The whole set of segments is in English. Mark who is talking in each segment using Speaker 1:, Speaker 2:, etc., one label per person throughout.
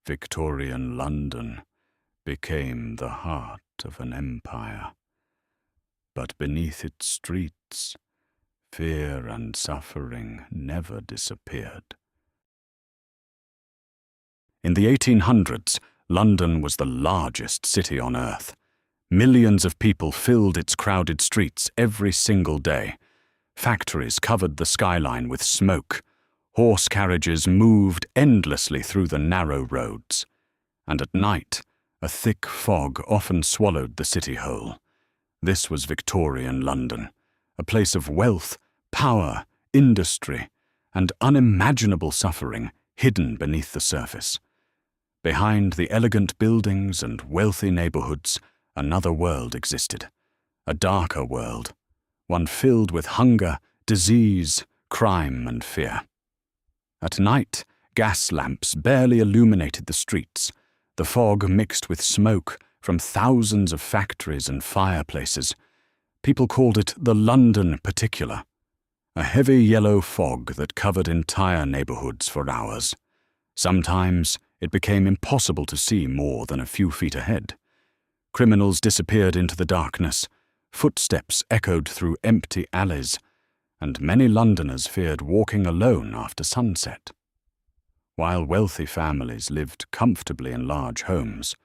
Speaker 1: Victorian London became the heart of an empire. But beneath its streets, fear and suffering never disappeared. In the 1800s, London was the largest city on earth. Millions of people filled its crowded streets every single day. Factories covered the skyline with smoke. Horse carriages moved endlessly through the narrow roads. And at night, a thick fog often swallowed the city whole. This was Victorian London, a place of wealth, power, industry, and unimaginable suffering hidden beneath the surface. Behind the elegant buildings and wealthy neighborhoods, another world existed, a darker world, one filled with hunger, disease, crime, and fear. At night, gas lamps barely illuminated the streets. The fog mixed with smoke from thousands of factories and fireplaces. People called it the London Particular, a heavy yellow fog that covered entire neighborhoods for hours. Sometimes it became impossible to see more than a few feet ahead. Criminals disappeared into the darkness, footsteps echoed through empty alleys, and many Londoners feared walking alone after sunset. While wealthy families lived comfortably in large homes,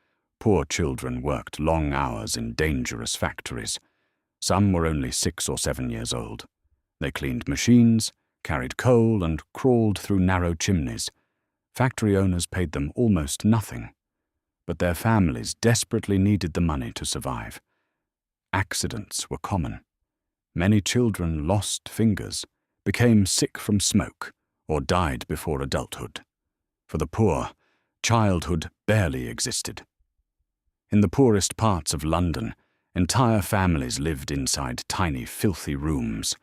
Speaker 1: poor children worked long hours in dangerous factories. Some were only 6 or 7 years old. They cleaned machines, carried coal, and crawled through narrow chimneys. Factory owners paid them almost nothing, but their families desperately needed the money to survive. Accidents were common. Many children lost fingers, became sick from smoke, or died before adulthood. For the poor, childhood barely existed. In the poorest parts of London, entire families lived inside tiny, filthy rooms.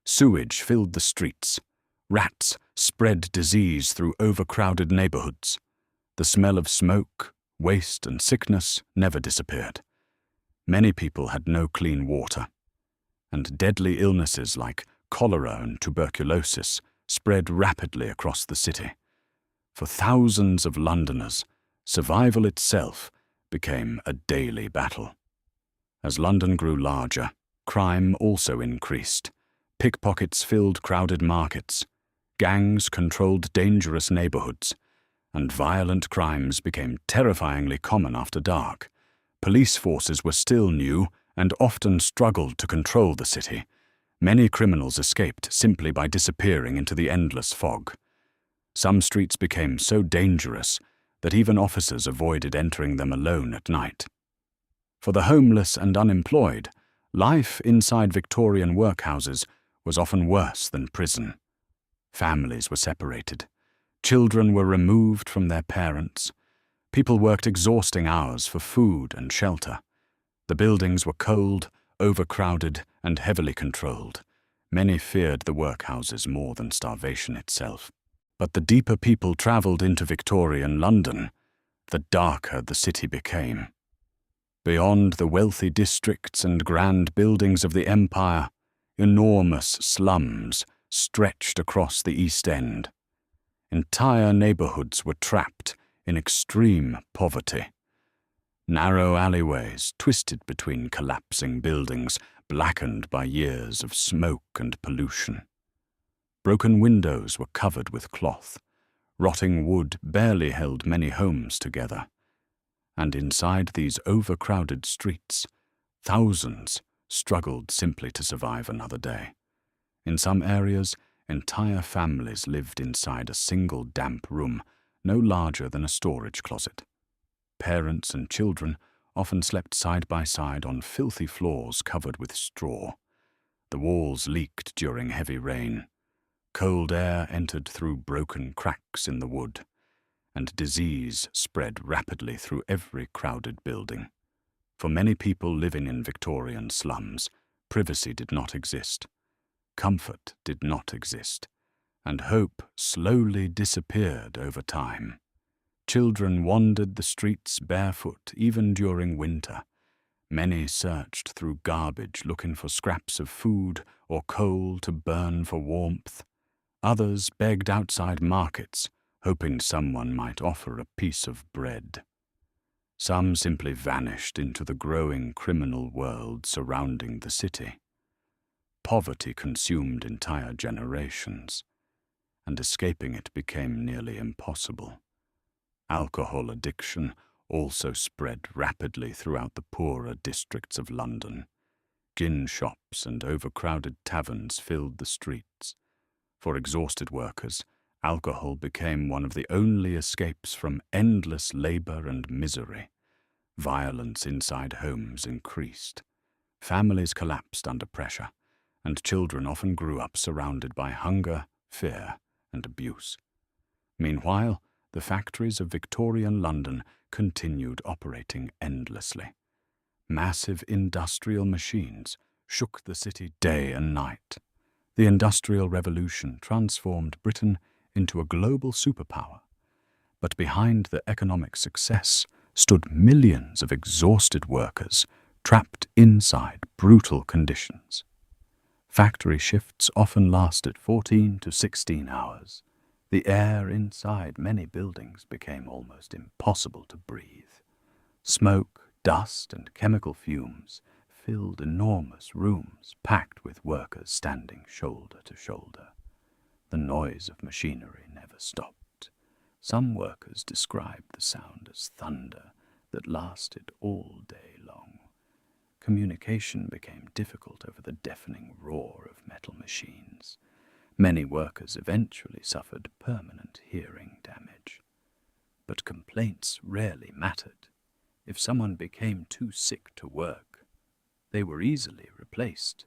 Speaker 1: Sewage filled the streets. Rats spread disease through overcrowded neighborhoods. The smell of smoke, waste, and sickness never disappeared. Many people had no clean water, and deadly illnesses like cholera and tuberculosis spread rapidly across the city. For thousands of Londoners, survival itself became a daily battle. As London grew larger, crime also increased. Pickpockets filled crowded markets. Gangs controlled dangerous neighborhoods, and violent crimes became terrifyingly common after dark. Police forces were still new and often struggled to control the city. Many criminals escaped simply by disappearing into the endless fog. Some streets became so dangerous that even officers avoided entering them alone at night. For the homeless and unemployed, life inside Victorian workhouses was often worse than prison. Families were separated. Children were removed from their parents. People worked exhausting hours for food and shelter. The buildings were cold, overcrowded, and heavily controlled. Many feared the workhouses more than starvation itself. But the deeper people travelled into Victorian London, the darker the city became. Beyond the wealthy districts and grand buildings of the empire, enormous slums stretched across the East End. Entire neighbourhoods were trapped in extreme poverty. Narrow alleyways twisted between collapsing buildings, blackened by years of smoke and pollution. Broken windows were covered with cloth. Rotting wood barely held many homes together. And inside these overcrowded streets, thousands struggled simply to survive another day. In some areas, entire families lived inside a single damp room, no larger than a storage closet. Parents and children often slept side by side on filthy floors covered with straw. The walls leaked during heavy rain. Cold air entered through broken cracks in the wood, and disease spread rapidly through every crowded building. For many people living in Victorian slums, privacy did not exist. Comfort did not exist, and hope slowly disappeared over time. Children wandered the streets barefoot even during winter. Many searched through garbage looking for scraps of food or coal to burn for warmth. Others begged outside markets hoping someone might offer a piece of bread. Some simply vanished into the growing criminal world surrounding the city. Poverty consumed entire generations, and escaping it became nearly impossible. Alcohol addiction also spread rapidly throughout the poorer districts of London. Gin shops and overcrowded taverns filled the streets. For exhausted workers, alcohol became one of the only escapes from endless labor and misery. Violence inside homes increased. Families collapsed under pressure, and children often grew up surrounded by hunger, fear, and abuse. Meanwhile, the factories of Victorian London continued operating endlessly. Massive industrial machines shook the city day and night. The Industrial Revolution transformed Britain into a global superpower. But behind the economic success stood millions of exhausted workers trapped inside brutal conditions. Factory shifts often lasted 14 to 16 hours. The air inside many buildings became almost impossible to breathe. Smoke, dust, and chemical fumes filled enormous rooms packed with workers standing shoulder to shoulder. The noise of machinery never stopped. Some workers described the sound as thunder that lasted all day long. Communication became difficult over the deafening roar of metal machines. Many workers eventually suffered permanent hearing damage. But complaints rarely mattered. If someone became too sick to work, they were easily replaced.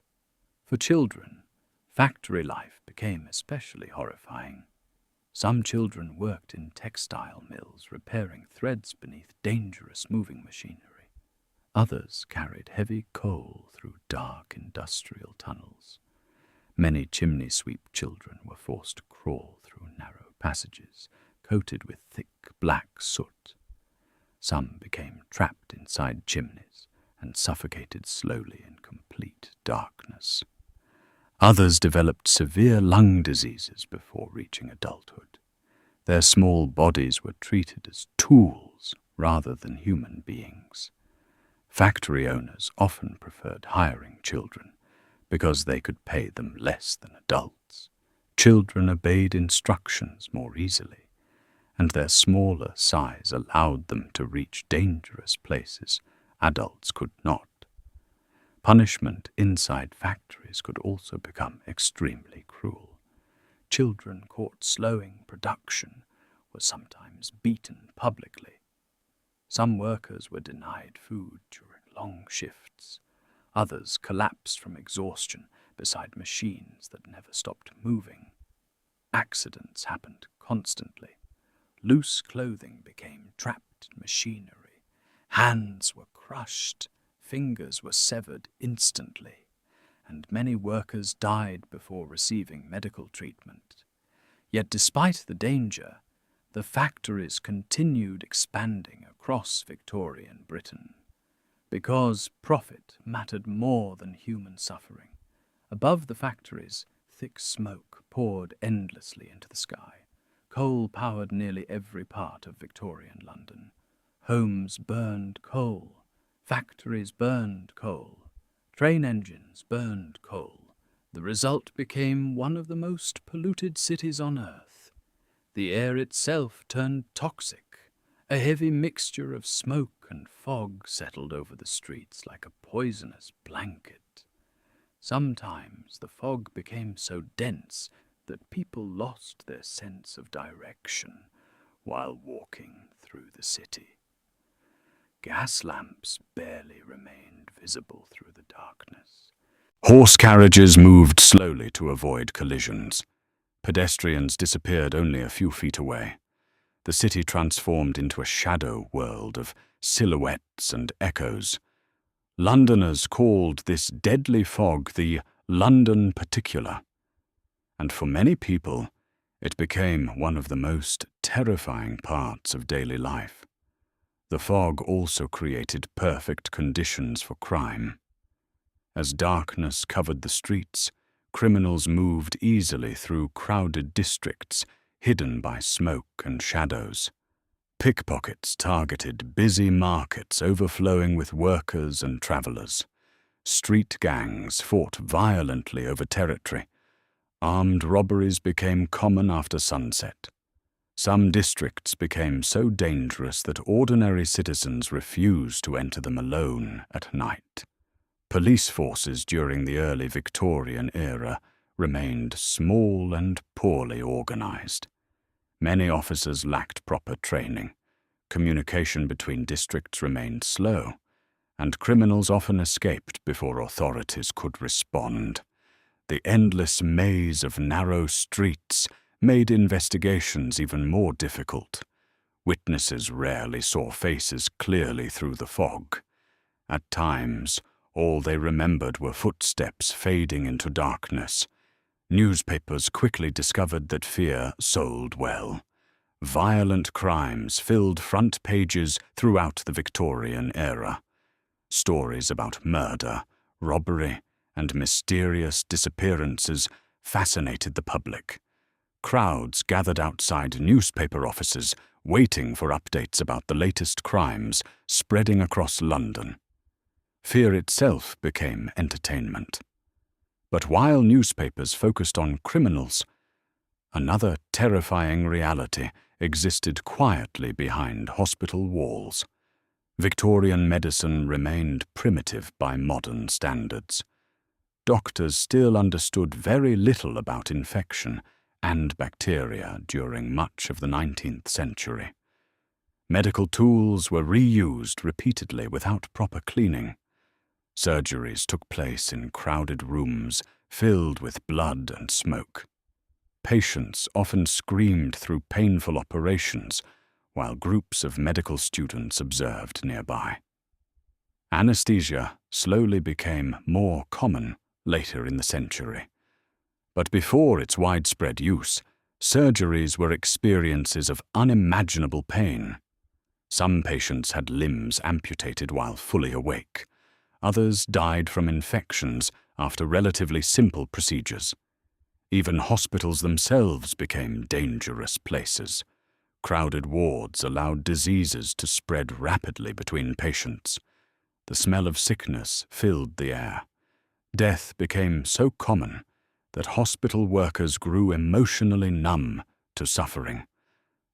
Speaker 1: For children, factory life became especially horrifying. Some children worked in textile mills, repairing threads beneath dangerous moving machinery. Others carried heavy coal through dark industrial tunnels. Many chimney sweep children were forced to crawl through narrow passages coated with thick black soot. Some became trapped inside chimneys and suffocated slowly in complete darkness. Others developed severe lung diseases before reaching adulthood. Their small bodies were treated as tools rather than human beings. Factory owners often preferred hiring children because they could pay them less than adults. Children obeyed instructions more easily, and their smaller size allowed them to reach dangerous places adults could not. Punishment inside factories could also become extremely cruel. Children caught slowing production were sometimes beaten publicly. Some workers were denied food during long shifts. Others collapsed from exhaustion beside machines that never stopped moving. Accidents happened constantly. Loose clothing became trapped in machinery. Hands were crushed. Fingers were severed instantly. And many workers died before receiving medical treatment. Yet despite the danger, the factories continued expanding across Victorian Britain. Because profit mattered more than human suffering. Above the factories, thick smoke poured endlessly into the sky. Coal powered nearly every part of Victorian London. Homes burned coal. Factories burned coal. Train engines burned coal. The result became one of the most polluted cities on earth. The air itself turned toxic. A heavy mixture of smoke and fog settled over the streets like a poisonous blanket. Sometimes the fog became so dense that people lost their sense of direction while walking through the city. Gas lamps barely remained visible through the darkness. Horse carriages moved slowly to avoid collisions. Pedestrians disappeared only a few feet away. The city transformed into a shadow world of silhouettes and echoes. Londoners called this deadly fog the London particular. And for many people, it became one of the most terrifying parts of daily life. The fog also created perfect conditions for crime. As darkness covered the streets, criminals moved easily through crowded districts, hidden by smoke and shadows. Pickpockets targeted busy markets overflowing with workers and travelers. Street gangs fought violently over territory. Armed robberies became common after sunset. Some districts became so dangerous that ordinary citizens refused to enter them alone at night. Police forces during the early Victorian era remained small and poorly organized. Many officers lacked proper training. Communication between districts remained slow, and criminals often escaped before authorities could respond. The endless maze of narrow streets made investigations even more difficult. Witnesses rarely saw faces clearly through the fog. At times, all they remembered were footsteps fading into darkness. Newspapers quickly discovered that fear sold well. Violent crimes filled front pages throughout the Victorian era. Stories about murder, robbery, and mysterious disappearances fascinated the public. Crowds gathered outside newspaper offices, waiting for updates about the latest crimes spreading across London. Fear itself became entertainment. But while newspapers focused on criminals, another terrifying reality existed quietly behind hospital walls. Victorian medicine remained primitive by modern standards. Doctors still understood very little about infection and bacteria during much of the 19th century. Medical tools were reused repeatedly without proper cleaning. Surgeries took place in crowded rooms filled with blood and smoke. Patients often screamed through painful operations, while groups of medical students observed nearby. Anesthesia slowly became more common later in the century. But before its widespread use, surgeries were experiences of unimaginable pain. Some patients had limbs amputated while fully awake. Others died from infections after relatively simple procedures. Even hospitals themselves became dangerous places. Crowded wards allowed diseases to spread rapidly between patients. The smell of sickness filled the air. Death became so common that hospital workers grew emotionally numb to suffering.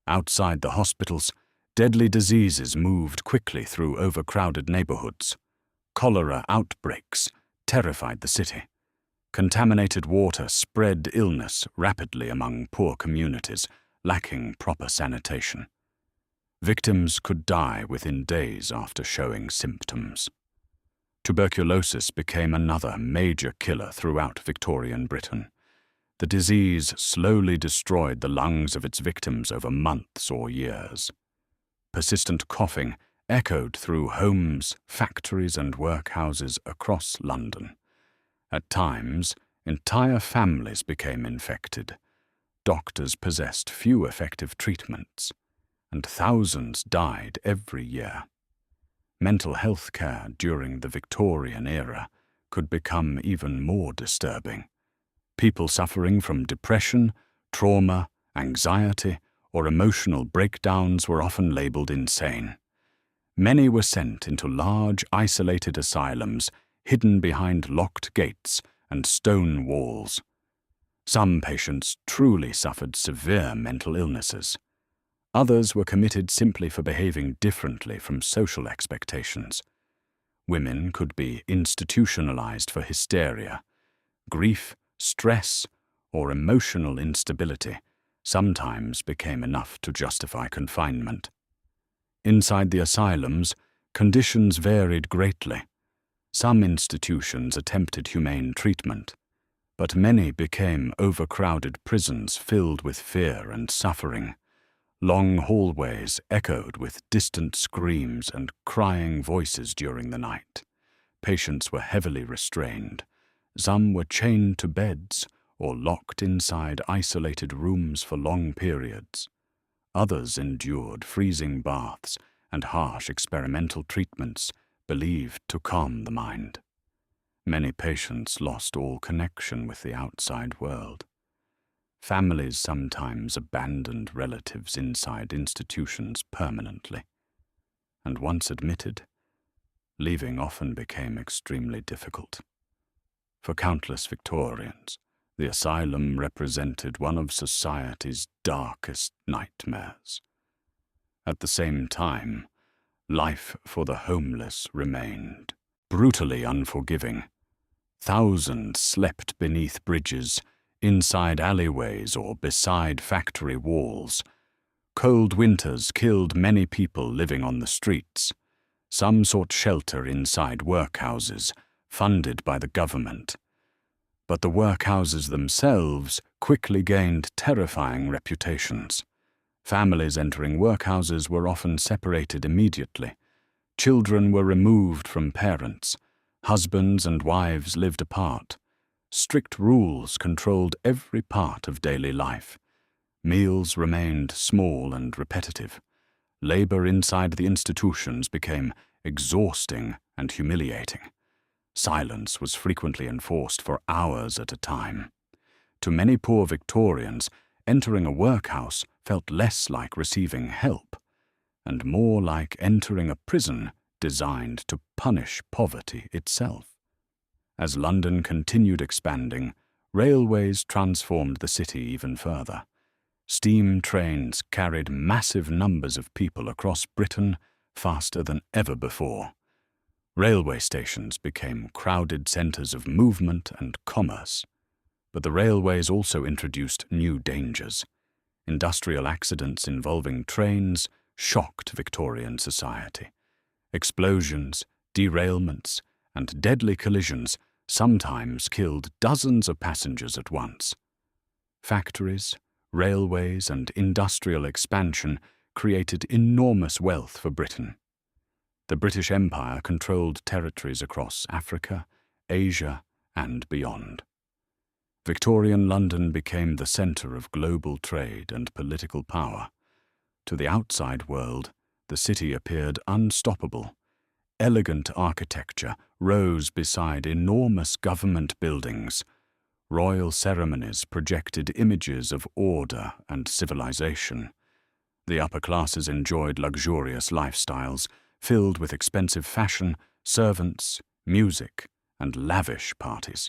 Speaker 1: Outside the hospitals, deadly diseases moved quickly through overcrowded neighborhoods. Cholera outbreaks terrified the city. Contaminated water spread illness rapidly among poor communities, lacking proper sanitation. Victims could die within days after showing symptoms. Tuberculosis became another major killer throughout Victorian Britain. The disease slowly destroyed the lungs of its victims over months or years. Persistent coughing echoed through homes, factories, and workhouses across London. At times, entire families became infected. Doctors possessed few effective treatments, and thousands died every year. Mental health care during the Victorian era could become even more disturbing. People suffering from depression, trauma, anxiety, or emotional breakdowns were often labeled insane. Many were sent into large, isolated asylums, hidden behind locked gates and stone walls. Some patients truly suffered severe mental illnesses. Others were committed simply for behaving differently from social expectations. Women could be institutionalized for hysteria. Grief, stress, or emotional instability sometimes became enough to justify confinement. Inside the asylums, conditions varied greatly. Some institutions attempted humane treatment, but many became overcrowded prisons filled with fear and suffering. Long hallways echoed with distant screams and crying voices during the night. Patients were heavily restrained. Some were chained to beds or locked inside isolated rooms for long periods. Others endured freezing baths and harsh experimental treatments believed to calm the mind. Many patients lost all connection with the outside world. Families sometimes abandoned relatives inside institutions permanently, and once admitted, leaving often became extremely difficult. For countless Victorians, the asylum represented one of society's darkest nightmares. At the same time, life for the homeless remained brutally unforgiving. Thousands slept beneath bridges, inside alleyways, or beside factory walls. Cold winters killed many people living on the streets. Some sought shelter inside workhouses, funded by the government. But the workhouses themselves quickly gained terrifying reputations. Families entering workhouses were often separated immediately. Children were removed from parents. Husbands and wives lived apart. Strict rules controlled every part of daily life. Meals remained small and repetitive. Labor inside the institutions became exhausting and humiliating. Silence was frequently enforced for hours at a time. To many poor Victorians, entering a workhouse felt less like receiving help, and more like entering a prison designed to punish poverty itself. As London continued expanding, railways transformed the city even further. Steam trains carried massive numbers of people across Britain faster than ever before. Railway stations became crowded centres of movement and commerce. But the railways also introduced new dangers. Industrial accidents involving trains shocked Victorian society. Explosions, derailments, and deadly collisions sometimes killed dozens of passengers at once. Factories, railways, and industrial expansion created enormous wealth for Britain. The British Empire controlled territories across Africa, Asia, and beyond. Victorian London became the centre of global trade and political power. To the outside world, the city appeared unstoppable. Elegant architecture rose beside enormous government buildings. Royal ceremonies projected images of order and civilization. The upper classes enjoyed luxurious lifestyles, filled with expensive fashion, servants, music, and lavish parties.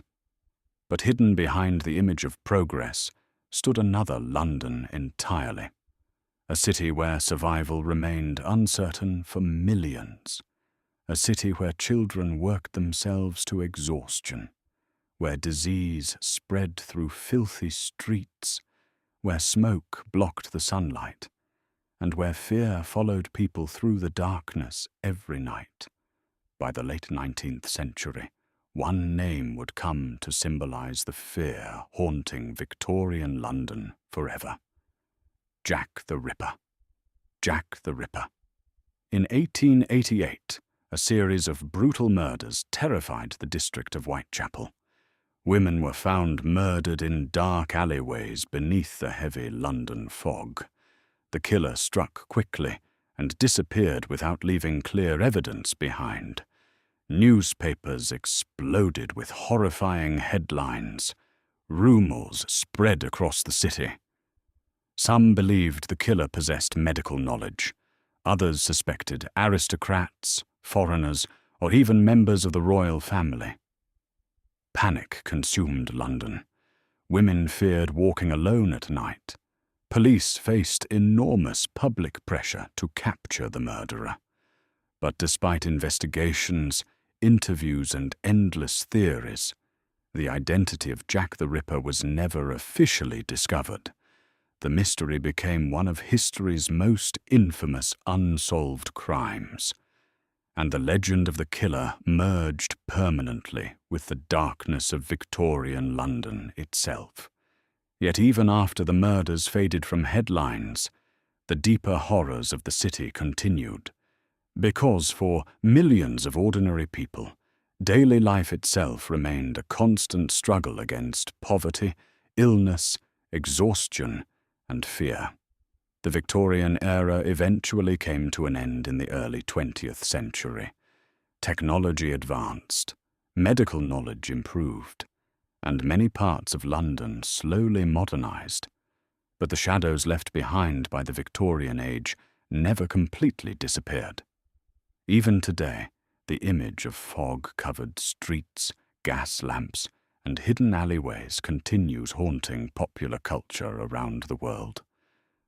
Speaker 1: But hidden behind the image of progress stood another London entirely. A city where survival remained uncertain for millions. A city where children worked themselves to exhaustion. Where disease spread through filthy streets. Where smoke blocked the sunlight. And where fear followed people through the darkness every night. By the late 19th century, one name would come to symbolize the fear haunting Victorian London forever. Jack the Ripper. Jack the Ripper. In 1888, a series of brutal murders terrified the district of Whitechapel. Women were found murdered in dark alleyways beneath the heavy London fog. The killer struck quickly and disappeared without leaving clear evidence behind. Newspapers exploded with horrifying headlines. Rumors spread across the city. Some believed the killer possessed medical knowledge. Others suspected aristocrats, foreigners, or even members of the royal family. Panic consumed London. Women feared walking alone at night. Police faced enormous public pressure to capture the murderer. But despite investigations, interviews, and endless theories, the identity of Jack the Ripper was never officially discovered. The mystery became one of history's most infamous unsolved crimes, and the legend of the killer merged permanently with the darkness of Victorian London itself. Yet even after the murders faded from headlines, the deeper horrors of the city continued. Because for millions of ordinary people, daily life itself remained a constant struggle against poverty, illness, exhaustion, and fear. The Victorian era eventually came to an end in the early 20th century. Technology advanced, medical knowledge improved, and many parts of London slowly modernized. But the shadows left behind by the Victorian age never completely disappeared. Even today, the image of fog-covered streets, gas lamps, and hidden alleyways continues haunting popular culture around the world.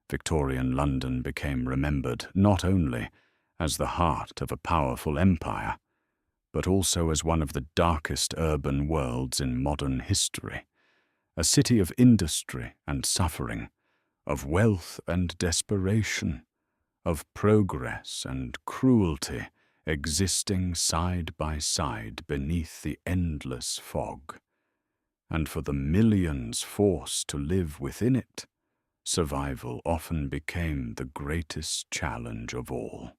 Speaker 1: Victorian London became remembered not only as the heart of a powerful empire, but also as one of the darkest urban worlds in modern history, a city of industry and suffering, of wealth and desperation, of progress and cruelty, existing side by side beneath the endless fog. And for the millions forced to live within it, survival often became the greatest challenge of all.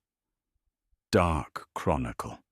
Speaker 1: Dark Chronicle.